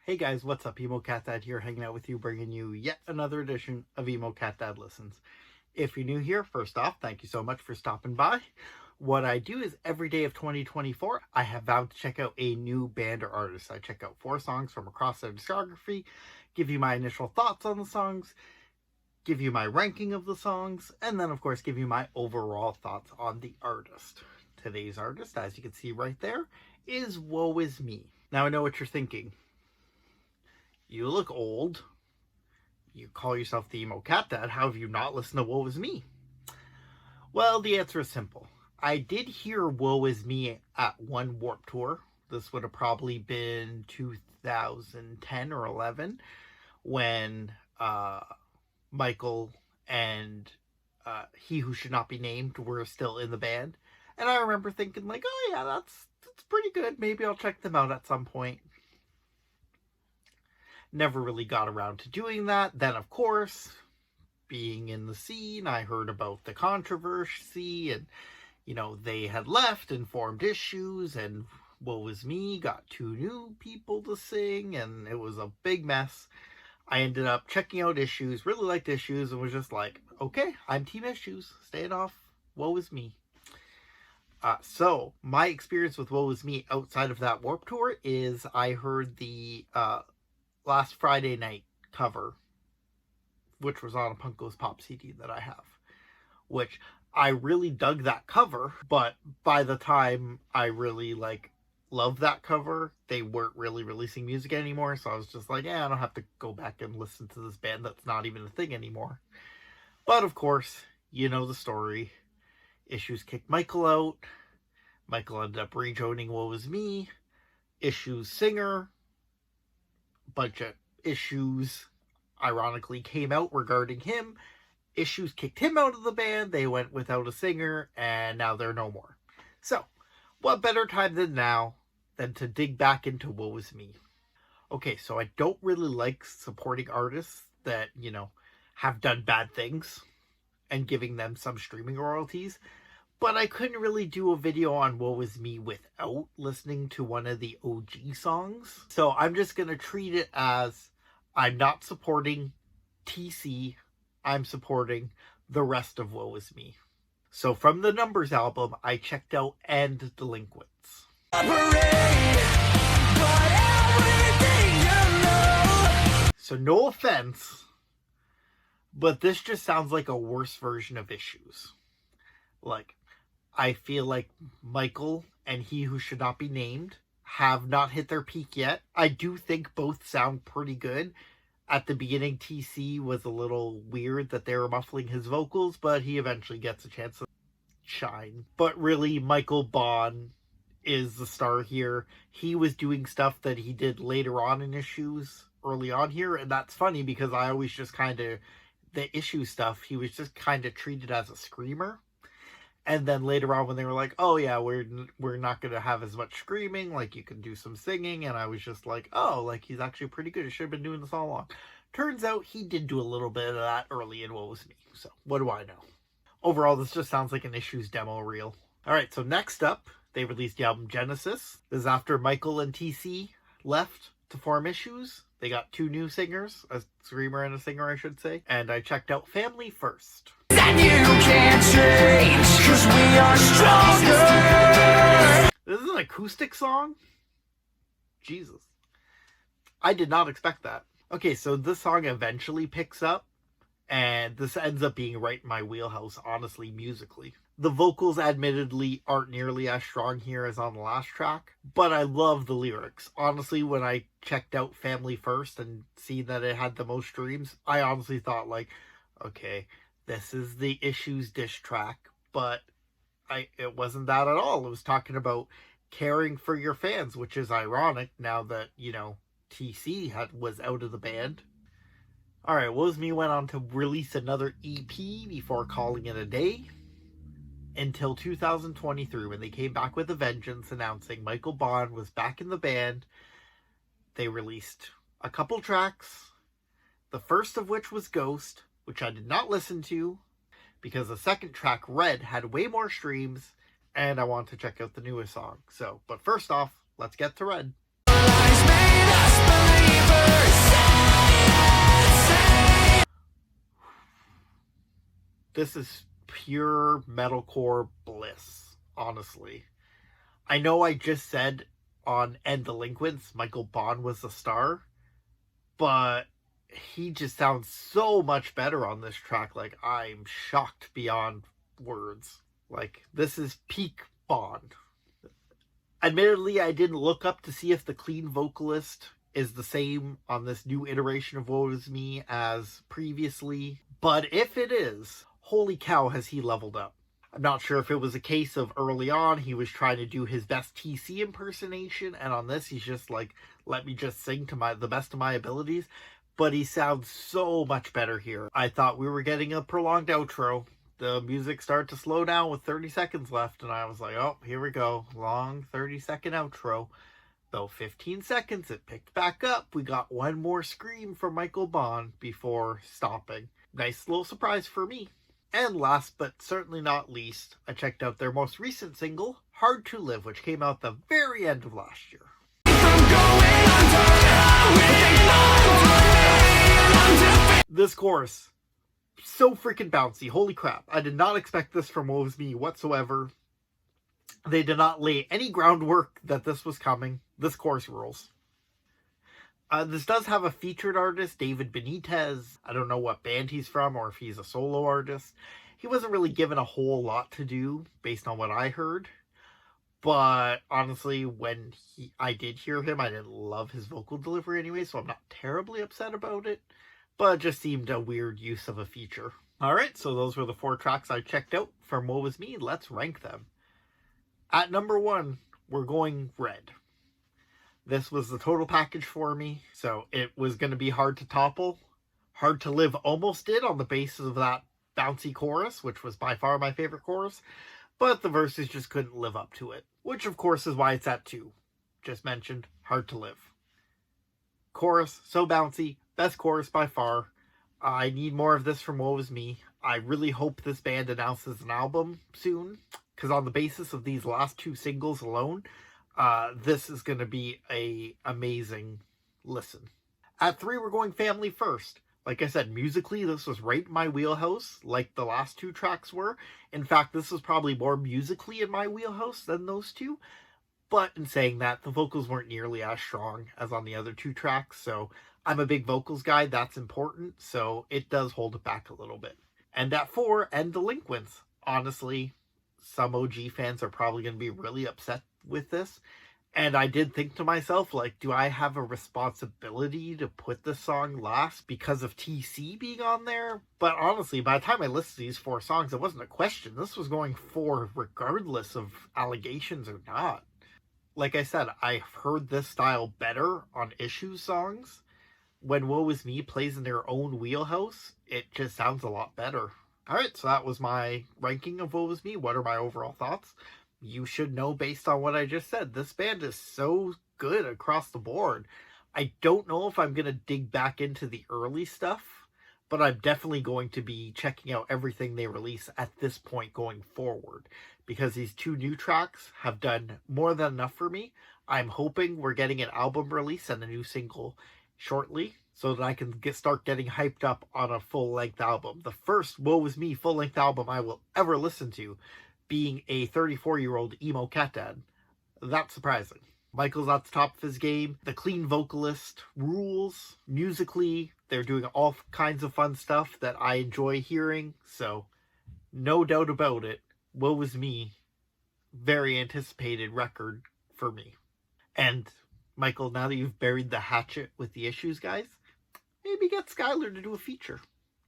Hey guys, what's up? Emo Cat Dad here, hanging out with you, bringing you yet another edition of Emo Cat Dad Listens. If you're new here, first off, thank you so much for stopping by. What I do is every day of 2024, I have vowed to check out a new band or artist. I check out 4 songs from across their discography, give you my initial thoughts on the songs, give you my ranking of the songs, and then of course give you my overall thoughts on the artist. Today's artist, as you can see right there, is Woe Is Me. Now I know what you're thinking. You look old. You call yourself the Emo Cat Dad. How have you not listened to Woe Is Me? Well, the answer is simple. I did hear Woe Is Me at one Warped Tour. This would have probably been 2010 or 11 when Michael and He Who Should Not Be Named were still in the band. And I remember thinking like, oh yeah, that's pretty good. Maybe I'll check them out at some point. Never really got around to doing that. Then, of course, being in the scene, I heard about the controversy and, you know, they had left and formed Issues, and Woe Is Me got 2 new people to sing, and it was a big mess. I ended up checking out Issues, really liked Issues, and was just like, okay, I'm Team Issues, staying off Woe Is Me. So, my experience with Woe Is Me outside of that Warped Tour is I heard the Last Friday Night cover, which was on a Punk Goes Pop CD that I have, which I really dug that cover, but by the time I really loved that cover, they weren't really releasing music anymore, so I was just like, yeah, I don't have to go back and listen to this band that's not even a thing anymore. But of course, you know the story. Issues kicked Michael out. Michael ended up rejoining Woe Is Me. Issues singer, bunch of issues ironically came out regarding him. Issues kicked him out of the band. They went without a singer, and now they're no more. So, what better time than now than to dig back into Woe Is Me? Okay, so I don't really like supporting artists that, you know, have done bad things and giving them some streaming royalties. But I couldn't really do a video on Woe Is Me without listening to one of the OG songs. So I'm just going to treat it as I'm not supporting TC. I'm supporting the rest of Woe Is Me. So from the Numbers album, I checked out And Delinquents. So no offense, but this just sounds like a worse version of Issues. Like, I feel like Michael and He Who Should Not Be Named have not hit their peak yet. I do think both sound pretty good. At the beginning, TC was a little weird that they were muffling his vocals, but he eventually gets a chance to shine. But really, Michael Bohn is the star here. He was doing stuff that he did later on in Issues, early on here, and that's funny because I always just kind of, the Issue stuff, he was just kind of treated as a screamer. And then later on when they were like, oh yeah, we're not going to have as much screaming, like you can do some singing, and I was just like, oh, like he's actually pretty good. He should have been doing this all along. Turns out he did do a little bit of that early in Woe Is Me, so what do I know? Overall, this just sounds like an Issues demo reel. Alright, so next up, they released the album Genesis. This is after Michael and TC left to form Issues. They got 2 new singers, a screamer and a singer, I should say. And I checked out Family First. And you can't change, 'cause we are stronger. This is an acoustic song? Jesus. I did not expect that. Okay, so this song eventually picks up, and this ends up being right in my wheelhouse, honestly, musically. The vocals, admittedly, aren't nearly as strong here as on the last track, but I love the lyrics. Honestly, when I checked out Family First and seen that it had the most streams, I honestly thought, like, okay, this is the Issues diss track, but it wasn't that at all. It was talking about caring for your fans, which is ironic now that, you know, TC was out of the band. Alright, Woe Is Me went on to release another EP before calling it a day, until 2023 when they came back with a vengeance, announcing Michael Bohn was back in the band. They released a couple tracks, the first of which was Ghost, which I did not listen to because the second track, Red, had way more streams, and I want to check out the newest song. So, but first off, let's get to Red. Lies made us believe This is pure metalcore bliss, honestly. I know I just said on End Delinquents Michael Bohn was the star, but he just sounds so much better on this track. Like, I'm shocked beyond words. Like, this is peak Bohn. Admittedly, I didn't look up to see if the clean vocalist is the same on this new iteration of Woe Is Me as previously, but if it is, holy cow, has he leveled up. I'm not sure if it was a case of early on he was trying to do his best TC impersonation, and on this he's just like, let me just sing to the best of my abilities, but he sounds so much better here. I thought we were getting a prolonged outro. The music started to slow down with 30 seconds left, and I was like, oh, here we go. Long 30-second outro. Though 15 seconds, it picked back up. We got one more scream from Michael Bohn before stopping. Nice little surprise for me. And last but certainly not least, I checked out their most recent single, Hard to Live, which came out the very end of last year. This chorus, so freaking bouncy. Holy crap. I did not expect this from Woe Is Me whatsoever. They did not lay any groundwork that this was coming. This chorus rules. This does have a featured artist, David Benitez. I don't know what band he's from or if he's a solo artist. He wasn't really given a whole lot to do based on what I heard. But honestly, when I did hear him, I didn't love his vocal delivery anyway, so I'm not terribly upset about it. But it just seemed a weird use of a feature. Alright, so those were the 4 tracks I checked out from Woe Is Me. Let's rank them. At number 1, we're going Red. This was the total package for me, so it was going to be hard to topple. Hard to Live almost did on the basis of that bouncy chorus, which was by far my favorite chorus, but the verses just couldn't live up to it, which of course is why it's at 2. Just mentioned, Hard to Live. Chorus, so bouncy, best chorus by far. I need more of this from Woe Is Me. I really hope this band announces an album soon, because on the basis of these last 2 singles alone, this is going to be a amazing listen. At 3, we're going Family First. Like I said, musically, this was right in my wheelhouse, like the last 2 tracks were. In fact, this was probably more musically in my wheelhouse than those 2. But in saying that, the vocals weren't nearly as strong as on the other 2 tracks, so I'm a big vocals guy, that's important, so it does hold it back a little bit. And at 4, End Delinquents. Honestly, some OG fans are probably going to be really upset with this. And I did think to myself, like, do I have a responsibility to put this song last because of TC being on there? But honestly, by the time I listened to these 4 songs, it wasn't a question. This was going 4 regardless of allegations or not. Like I said, I've heard this style better on Issue songs. When Woe Is Me plays in their own wheelhouse, it just sounds a lot better. Alright, so that was my ranking of Woe Is Me. What are my overall thoughts? You should know based on what I just said. This band is so good across the board. I don't know if I'm going to dig back into the early stuff, but I'm definitely going to be checking out everything they release at this point going forward, because these 2 new tracks have done more than enough for me. I'm hoping we're getting an album release and a new single shortly, so that I can start getting hyped up on a full-length album. The first Woe Is Me full-length album I will ever listen to, being a 34-year-old Emo Cat Dad. That's surprising. Michael's at the top of his game. The clean vocalist rules. Musically, they're doing all kinds of fun stuff that I enjoy hearing, so no doubt about it, Woe Is Me, very anticipated record for me. And Michael, now that you've buried the hatchet with the Issues guys, maybe get Skylar to do a feature.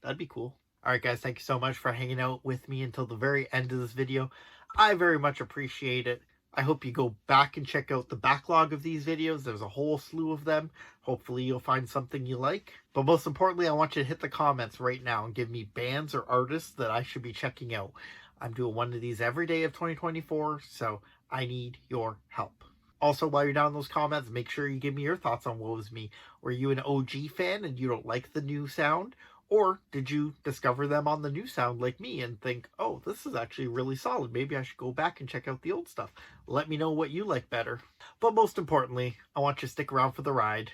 That'd be cool. Alright guys, thank you so much for hanging out with me until the very end of this video. I very much appreciate it. I hope you go back and check out the backlog of these videos. There's a whole slew of them. Hopefully you'll find something you like. But most importantly, I want you to hit the comments right now and give me bands or artists that I should be checking out. I'm doing one of these every day of 2024, so I need your help. Also, while you're down in those comments, make sure you give me your thoughts on Woe Is Me. Were you an OG fan and you don't like the new sound? Or did you discover them on the new sound like me and think, oh, this is actually really solid. Maybe I should go back and check out the old stuff. Let me know what you like better. But most importantly, I want you to stick around for the ride.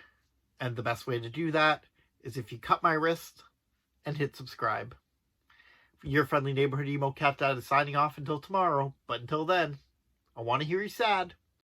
And the best way to do that is if you cut my wrist and hit subscribe. Your friendly neighborhood Emo Cat Dad is signing off until tomorrow. But until then, I want to hear you sad.